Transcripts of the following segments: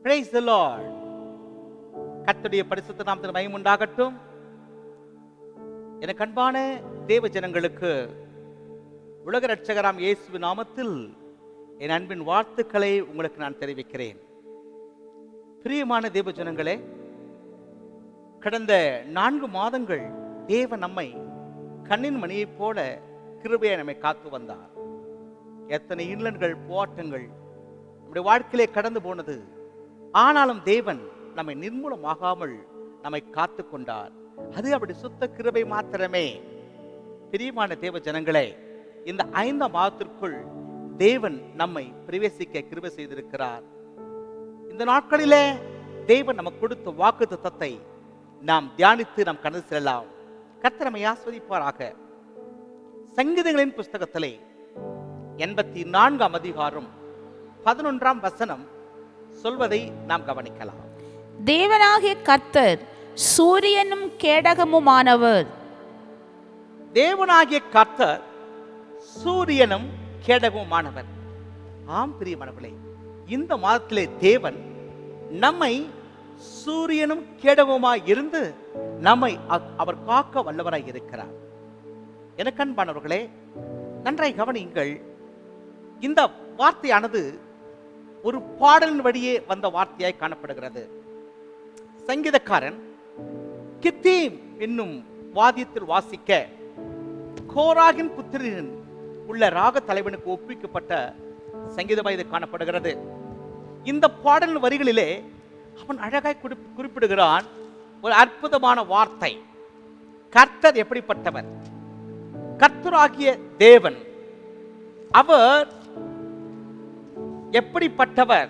Praise the Lord. கர்த்தருடைய பரிசுத்த நாமத்திற்கு மகிமை உண்டாகட்டும். எனக்கு அன்பான தேவ ஜனங்களுக்கு உலக இரட்சகராம் இயேசுவின் நாமத்தில் என் அன்பின் வாழ்த்துக்களை உங்களுக்கு நான் தெரிவிக்கிறேன். பிரியமான தேவ ஜனங்களே, கடந்த 4 மாதங்கள் தேவன் நம்மை கண்ணின் மணியைப் போல கிருபையை நம்மை காத்து வந்தார். எத்தனை இன்னல்கள், போராட்டங்கள் நம்முடைய வாழ்க்கையிலே கடந்து போனது. ஆனாலும் தேவன் நம்மை நிர்மூலமாகாமல் நம்மை காத்து கொண்டார். அது அப்படி சுத்த கிருபை மாத்திரமே. பிரியமான தேவ ஜனங்களே, இந்த 5 மாதத்திற்குள் தேவன் நம்மை பிரவேசிக்க கிருபை செய்திருக்கிறார். இந்த நாட்களிலே தேவன் நமக்கு கொடுத்த வாக்குத்தத்தத்தை நாம் தியானித்து நாம் கடந்து செல்லலாம். கர்த்தர் நம்மை ஆசீர்வதிப்பாராக. சங்கீதங்களின் புஸ்தகத்திலே 84ஆம் அதிகாரம் 11ஆம் வசனம் சொல்வதை நாம் கவனிக்கலாம். தேவனாகிய கர்த்தர் சூரியனும் கேடகமுமானவர். தேவனாகிய கர்த்தர் சூரியனும் கேடகமுமானவர். ஆம் பிரியமானவர்களே, இந்த மாதத்திலே தேவன் நம்மை சூரியனும் கேடகமுமாய் இருந்து நம்மை அவர் காக்க வல்லவராய் இருக்கிறார். எனக்கு அன்பானவர்களே, நன்றாய் கவனியுங்கள். இந்த வார்த்தையானது ஒரு பாடலின் வழியே வந்த வார்த்தையாய் காணப்படுகிறது. சங்கீதக்காரன் கித்தீம் என்னும் வாத்தியத்தில் வாசிக்க கோராகின் புத்திரன் உள்ள ராக தலைவனுக்கு ஒப்பிக்கப்பட்ட சங்கீதமாய் இது காணப்படுகிறது. இந்த பாடலின் வரிகளிலே அவன் அழகாய் குறிப்பிடுகிறான் ஒரு அற்புதமான வார்த்தை. கர்த்தர் எப்படிப்பட்டவர்? கர்த்தராகிய தேவன் அவர் எப்படிப்பட்டவர்?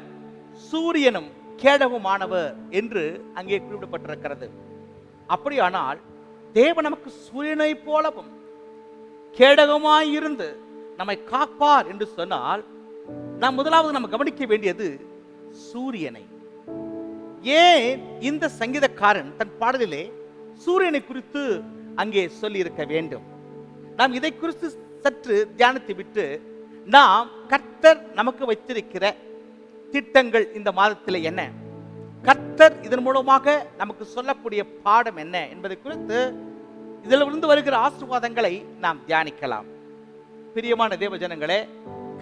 சூரியனும் கேடகமுமானவர் என்று அங்கே குறிப்பிடப்பட்டிருக்கிறது. அப்படியானால் தேவன் நமக்கு சூரியனை போலவும் கேடகமாயிருந்து நம்மை காப்பார் என்று சொன்னால், நாம் முதலாவது நம்ம கவனிக்க வேண்டியது சூரியனை. ஏன் இந்த சங்கீதக்காரன் தன் பாடலிலே சூரியனை குறித்து அங்கே சொல்லி இருக்க வேண்டும்? நாம் இதை குறித்து சற்று தியானித்து விட்டு நாம் கர்த்தர் நமக்கு வைத்திருக்கிற திட்டங்கள் இந்த மாதத்தில் என்ன, கர்த்தர் இதன் மூலமாக நமக்கு சொல்லக்கூடிய பாடம் என்ன என்பதை குறித்து இதில் இருந்து வருகிற ஆசீர்வாதங்களை நாம் தியானிக்கலாம். பிரியமான தேவஜனங்களே,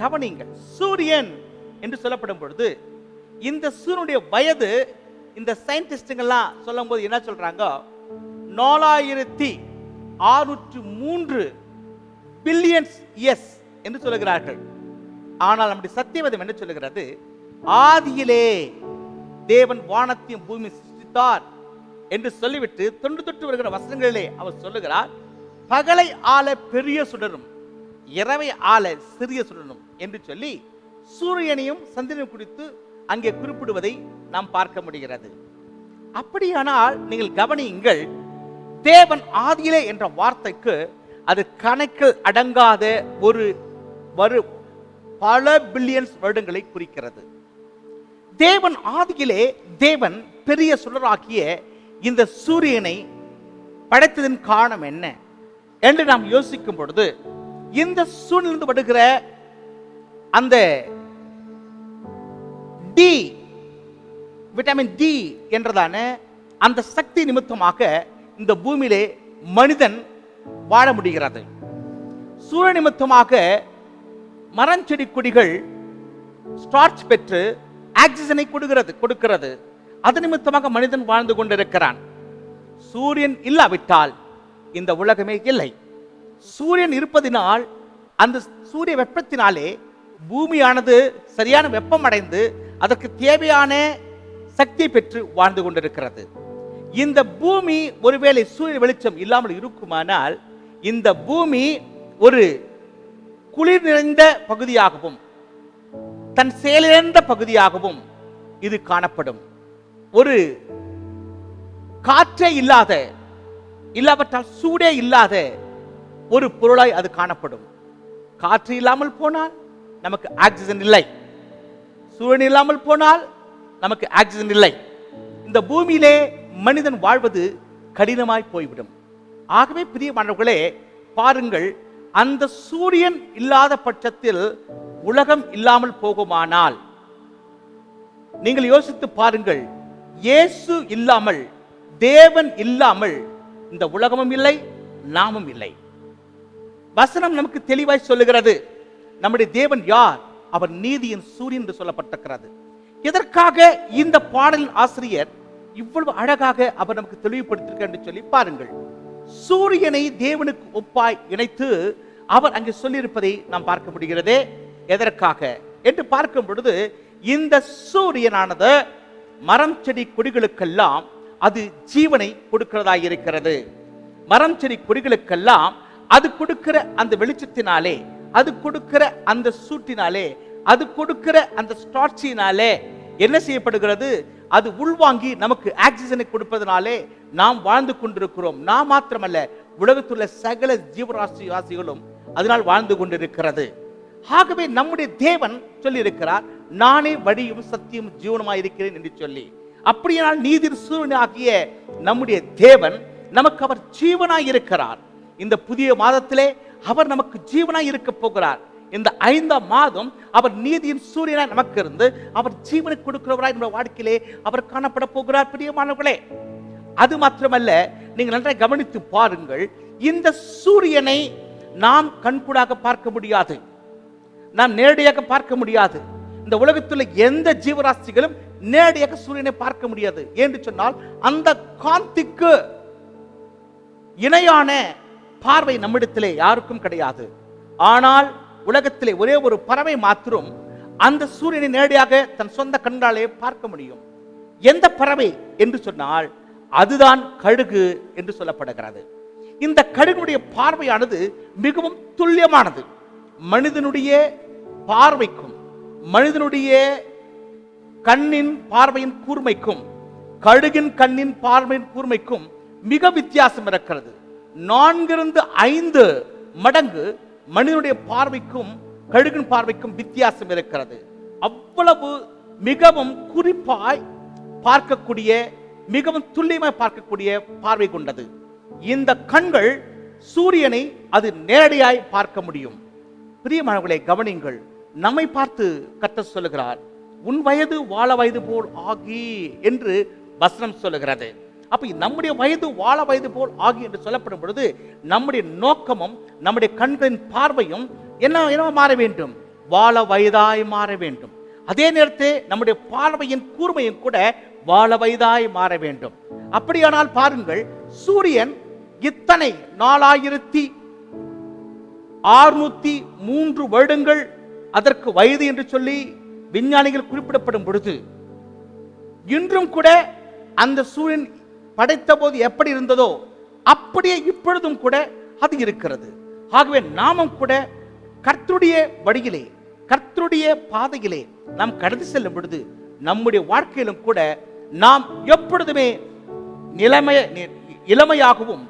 கவனிங்கள். சூரியன் என்று சொல்லப்படும் பொழுது இந்த சூரியனுடைய வயது இந்த சயின்டிஸ்டுங்கள்லாம் சொல்லும் போது என்ன சொல்றாங்க? 4603 பில்லியன்ஸ் இயர்ஸ் என்று சொல்லுகிறார்கள். ஆனால் நம்முடைய சத்தியவேதம் என்ன சொல்லுகிறது? ஆதியிலே தேவன் வானத்தையும் பூமி சிருஷ்டித்தார் என்று சொல்லிவிட்டு தொன்று வருகிற வசனங்களிலே அவர் சொல்லுகிறார், பகலை ஆள பெரிய சுடரும் இரவை ஆள சிறிய சுடரும் என்று சொல்லி சூரியனையும் சந்திரனையும் குறித்து அங்கே குறிப்பிடுவதை நாம் பார்க்க முடிகிறது. அப்படியானால் நீங்கள் கவனியுங்கள், தேவன் ஆதியிலே என்ற வார்த்தைக்கு அது கணக்கில் அடங்காத ஒரு பல பில்லியன்ஸ் வருடங்களை குறிக்கிறது. தேவன் ஆதியிலே தேவன் பெரிய சுடராகிய இந்த சூரியனை படைத்ததின் காரணம் என்ன என்று நாம் யோசிக்கும் பொழுது, இந்த சூரியனிலிருந்து வருகிற அந்த விட்டமின் டி என்றதான அந்த சக்தி நிமித்தமாக இந்த பூமியிலே மனிதன் வாழ முடிகிறது. சூரிய நிமித்தமாக மரம் செடி கொடிகள் ஸ்டார்ச் பெற்று ஆக்சிஜனை கொடுக்கிறது. அது நிமித்தமாக மனிதன் வாழ்ந்து கொண்டிருக்கிறான். சூரியன் இல்லாவிட்டால் இந்த உலகமே இல்லை. சூரியன் இருப்பதினால் அந்த சூரிய வெப்பத்தினாலே பூமியானது சரியான வெப்பம் அடைந்து அதற்கு தேவையான சக்தி பெற்று வாழ்ந்து கொண்டிருக்கிறது. இந்த பூமி ஒருவேளை சூரிய வெளிச்சம் இல்லாமல் இருக்குமானால் இந்த பூமி ஒரு குளிர் நிறைந்த பகுதியாகவும் தன் செயலிழந்த பகுதியாகவும் இது காணப்படும். ஒரு காற்றே இல்லாவிட்டால் சூடே இல்லாத ஒரு பொருளாய் அது காணப்படும். காற்று இல்லாமல் போனால் நமக்கு ஆக்சிஜன் இல்லை, சூரியன் இல்லாமல் போனால் நமக்கு ஆக்சிஜன் இல்லை. இந்த பூமியிலே மனிதன் வாழ்வது கடினமாய் போய்விடும். ஆகவே பிரியமானவர்களே, பாருங்கள், அந்த சூரியன் இல்லாத பட்சத்தில் உலகம் இல்லாமல் போகுமானால் நீங்கள் யோசித்து பாருங்கள், இயேசு இல்லாமல், தேவன் இல்லாமல் இந்த உலகமும் இல்லை, நாமும் இல்லை. வசனம் நமக்கு தெளிவாய் சொல்லுகிறது. நம்முடைய தேவன் யார்? அவர் நீதியின் சூரியன் என்று சொல்லப்பட்டிருக்கிறது. எதற்காக இந்த பாடலின் ஆசிரியர் இவ்வளவு அழகாக அவர் நமக்கு தெளிவுபடுத்திருக்க என்று சொல்லி பாருங்கள். சூரியனை தேவனுக்கு ஒப்பாய் இணைத்து அவர் அங்கே சொல்லியிருப்பதை நாம் பார்க்க முடிகிறதே. எதற்காக என்று பார்க்கும் பொழுது, இந்த சூரியனானது மரம் செடி கொடிகளுக்கெல்லாம் அது ஜீவனை கொடுக்கிறதா இருக்கிறது. மரம் செடி கொடிகளுக்கெல்லாம் அது கொடுக்கிற அந்த வெளிச்சத்தினாலே, அது கொடுக்கிற அந்த சூட்டினாலே, அது கொடுக்கிற அந்த ஸ்டார்ச்சினாலே என்ன செய்யப்படுகிறது? அது உள்வாங்கி நமக்கு ஆக்சிஜனை கொடுப்பதனாலே நாம் வாழ்ந்து கொண்டிருக்கிறோம். நாம் மாத்திரமல்ல, உலகத்துள்ள சகல ஜீவராசிகளும் அதனால் வாழ்ந்து கொண்டிருக்கிறது. ஆகவே நம்முடைய தேவன் சொல்லி இருக்கிறார், நானே வழியும் சத்தியம் ஜீவனுமாய் இருக்கிறேன் என்று சொல்லி. அப்படியானால் நீதியின் சூரியனாகிய நம்முடைய தேவன் நமக்கு அவர் ஜீவனாய் இருக்கிறார். இந்த புதிய மாதத்திலே அவர் நமக்கு ஜீவனாய் இருக்க போகிறார். இந்த 5ஆம் மாதம் அவர் நீதியின் சூரியனாய் நமக்கு இருந்து அவர் ஜீவனை கொடுக்கிறவராய் நம்முடைய வாழ்க்கையிலே அவர் காணப்பட போகிறார். பிரியமானவர்களே, அது மாத்திரமல்ல, நீங்கள் நன்றாக கவனித்து பாருங்கள். இந்த சூரியனை நாம் கண்கூடாக பார்க்க முடியாது, நாம் நேரடியாக பார்க்க முடியாது. இந்த உலகத்தில் எந்த ஜீவராசிகளும் நேரடியாக சூரியனை பார்க்க முடியாது. என்று சொன்னால் அந்த காந்திக்கு இணையான பார்வை நம்மிடத்திலே யாருக்கும் கிடையாது. ஆனால் உலகத்திலே ஒரே ஒரு பறவை மாத்திரம் அந்த சூரியனை நேரடியாக தன் சொந்த கண்களாலே பார்க்க முடியும். எந்த பறவை என்று சொன்னால் அதுதான் கழுகு என்று சொல்லப்படுகிறது. இந்த கழுகுடைய பார்வையானது மிகவும் துல்லியமானது. மனிதனுடைய பார்வைக்கும், மனிதனுடைய கண்ணின் பார்வையின் கூர்மைக்கும், கழுகின் கண்ணின் பார்வையின் கூர்மைக்கும் மிக வித்தியாசம் இருக்கிறது. 4-5 மடங்கு மனிதனுடைய பார்வைக்கும் கழுகின் பார்வைக்கும் வித்தியாசம் இருக்கிறது. அவ்வளவு மிகவும் குறிப்பாய் பார்க்கக்கூடிய, மிகவும் துல்லியமாய் பார்க்கக்கூடிய பார்வை கொண்டது. இந்த கண்கள் சூரியனை அது நேரடியாய் பார்க்க முடியும். பிரியமானவர்களே, கவனிங்கள். நம்மை பார்த்து கர்த்தர் சொல்லுகிறார், உன் வயது வாழ வயது போல் ஆகி என்று வசனம் சொல்லுகிறது. அப்ப நம்முடைய வயது வாழ வயது போல் ஆகி என்று சொல்லப்படும் பொழுது நம்முடைய நோக்கமும் நம்முடைய கண்களின் பார்வையும் என்ன மாற வேண்டும்? வாழ வயதாய் மாற வேண்டும். அதே நேரத்தில் நம்முடைய பார்வையின் கூர்மையும் கூட வாழ வயதாய் மாற வேண்டும். அப்படியானால் பாருங்கள், சூரியன் இத்தனை 4603 வருடங்கள் அதற்கு வயது என்று சொல்லி விஞ்ஞானிகள் குறிப்பிடப்படும் பொழுது, இன்றும் கூட அந்த சூரியன் படைத்த போது எப்படி இருந்ததோ அப்படியே இப்பொழுதும் கூட அது இருக்கிறது. ஆகவே நாமும் கூட கர்த்தருடைய வழியிலே, கர்த்தருடைய பாதையிலே நாம் கடந்து செல்லும் பொழுது நம்முடைய வாழ்க்கையிலும் கூட நாம் எப்பொழுதுமே இளமையாகவும்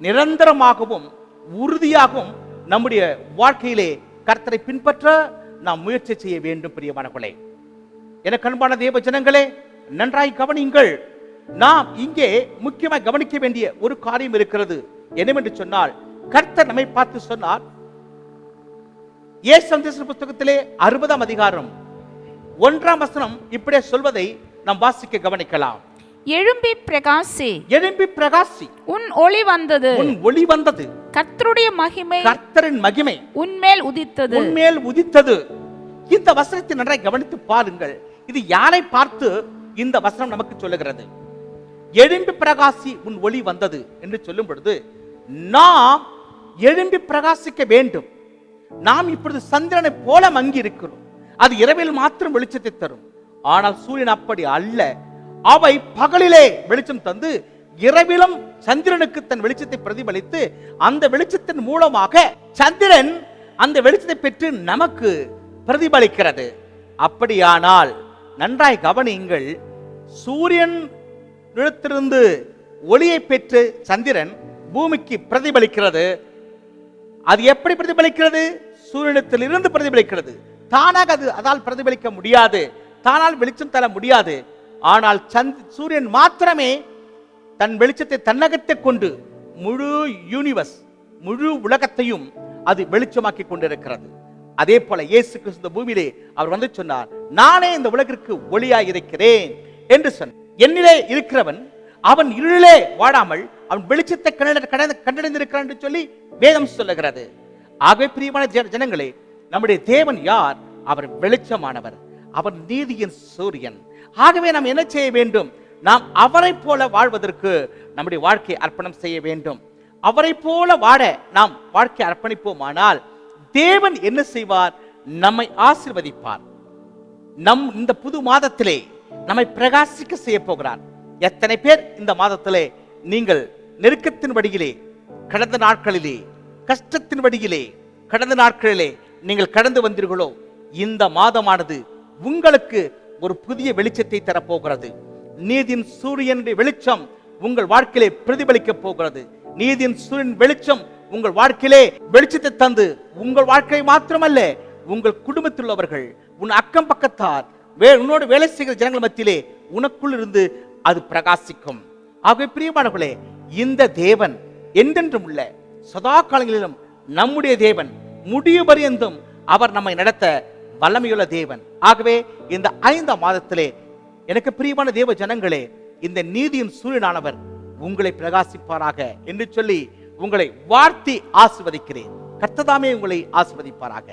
நிரந்தரமாகவும் உறுதியாகவும் நம்முடைய வாழ்க்கையிலே கர்த்தரை பின்பற்ற நாம் முயற்சி செய்ய வேண்டும். பிரியமானவர்களே, எனக்கு அன்பான தேவ ஜனங்களே, நன்றாய் கவனியுங்கள். நாம் இங்கே முக்கியமாக கவனிக்க வேண்டிய ஒரு காரியம் இருக்கிறது. என்னவென்று சொன்னால், கர்த்தர் நம்மை பார்த்து சொன்னார். ஏசாயா புத்தகத்திலே 60ஆம் அதிகாரம் 1ஆம் வசனம் இப்படியே சொல்வதை நாம் வாசிக்க கவனிக்கலாம். எழும்பி பிரகாசி, எழும்பி பிரகாசி, உன் ஒளி வந்தது, உன் ஒளி வந்தது, கர்த்தருடைய மகிமை, கர்த்தரின் மகிமை உன்மேல் உதித்தது, உன்மேல் உதித்தது. இந்த வசனத்தை நன்றாய் கவனித்து பாருங்கள். இது யாரை பார்த்து இந்த வசனம் நமக்கு சொல்லுகிறது? எழும்பி பிரகாசி, உன் ஒளி வந்தது என்று சொல்லும் பொழுது நாம் எழும்பி பிரகாசிக்க வேண்டும். நாம் இப்பொழுது சந்திரனை போல மங்கி இருக்கிறோம். அது இரவில் மாத்திரம் வெளிச்சத்தை தரும். ஆனால் சூரியன் அப்படி அல்ல. அவை பகலிலே வெளிச்சம் தந்து இரவிலும் சந்திரனுக்கு தன் வெளிச்சத்தை பிரதிபலித்து அந்த வெளிச்சத்தின் மூலமாக சந்திரன் அந்த வெளிச்சத்தை பெற்று நமக்கு பிரதிபலிக்கிறது. அப்படியானால் நன்றாய் கவனியுங்கள். சூரியன் நிலத்திலிருந்து ஒளியை பெற்று சந்திரன் பூமிக்கு பிரதிபலிக்கிறது. அது எப்படி பிரதிபலிக்கிறது? சூரியனிடத்தில் இருந்து பிரதிபலிக்கிறது. தானாக அது அதால் பிரதிபலிக்க முடியாது, தானால் வெளிச்சம் தர முடியாது. ஆனால் சூரியன் மாத்திரமே தன் வெளிச்சத்தை தன்னகத்தை கொண்டு முழு யூனிவர்ஸ், முழு உலகத்தையும் அது வெளிச்சமாக்கி கொண்டிருக்கிறது. அதே போல இயேசு கிறிஸ்து இந்த பூமியிலே அவர் வந்து சொன்னார், நானே இந்த உலகிற்கு ஒளியாய் இருக்கிறேன் என்று சொன்னார். என்னிலே இருக்கிறவன் அவன் இருளிலே வாடாமல் அவன் வெளிச்சத்தை கண்டடைந்திருக்கிறான் என்று சொல்லி வேதம் சொல்லுகிறது. ஆகவே பிரியமான ஜனங்களே, நம்முடைய தேவன் யார்? அவர் வெளிச்சமானவர், அவர் நீதியின் சூரியன். ஆகவே நாம் என்ன செய்ய வேண்டும்? நாம் அவரை போல வாழ்வதற்கு நம்முடைய வாழ்க்கையை அர்ப்பணம் செய்ய வேண்டும். அவரை போல வாழ நாம் வாழ்க்கையை அர்ப்பணிப்போமானால் தேவன் என்ன செய்வார்? நம்மை ஆசீர்வதிப்பார். இந்த புது மாதத்திலே நம்மை பிரகாசிக்க செய்ய போகிறார். எத்தனை பேர் இந்த மாதத்திலே நீங்கள் நெருக்கத்தின் வழியிலே, கடந்த நாட்களிலே, கஷ்டத்தின் வழியிலே, கடந்த நாட்களிலே நீங்கள் கடந்து வந்தீர்களோ, இந்த மாதமானது உங்களுக்கு ஒரு புதிய வெளிச்சத்தை தரப்போகிறது. நீதியின் சூரியனுடைய வெளிச்சம் உங்கள் வாழ்க்கையிலே பிரதிபலிக்க போகிறது. நீதியின் சூரியன் வெளிச்சம் உங்கள் வாழ்க்கையிலே வெளிச்சத்தை தந்து உங்கள் வாழ்க்கையை மாத்திரமல்ல, உங்கள் குடும்பத்தில் உள்ளவர்கள், உன் அக்கம் பக்கத்தார், உன்னோடு வேலை செய்கிற ஜனங்கள் மத்தியிலே உனக்குள் இருந்து அது பிரகாசிக்கும். ஆகவே பிரியமானவர்களே, இந்த தேவன் என்றென்றும் உள்ள சதா காலங்களிலும் நம்முடைய தேவன், முடிய பரியந்தும் அவர் நம்மை நடத்த வல்லமையுள்ள தேவன். ஆகவே இந்த 5 மாதத்திலே எனக்கு பிரியமான தேவ ஜனங்களே, இந்த நீதியின் சூரியனானவர் உங்களை பிரகாசிப்பாராக என்று சொல்லி உங்களை வாழ்த்தி ஆசீர்வதிக்கிறேன். கர்த்தர் தாமே உங்களை ஆசீர்வதிப்பாராக.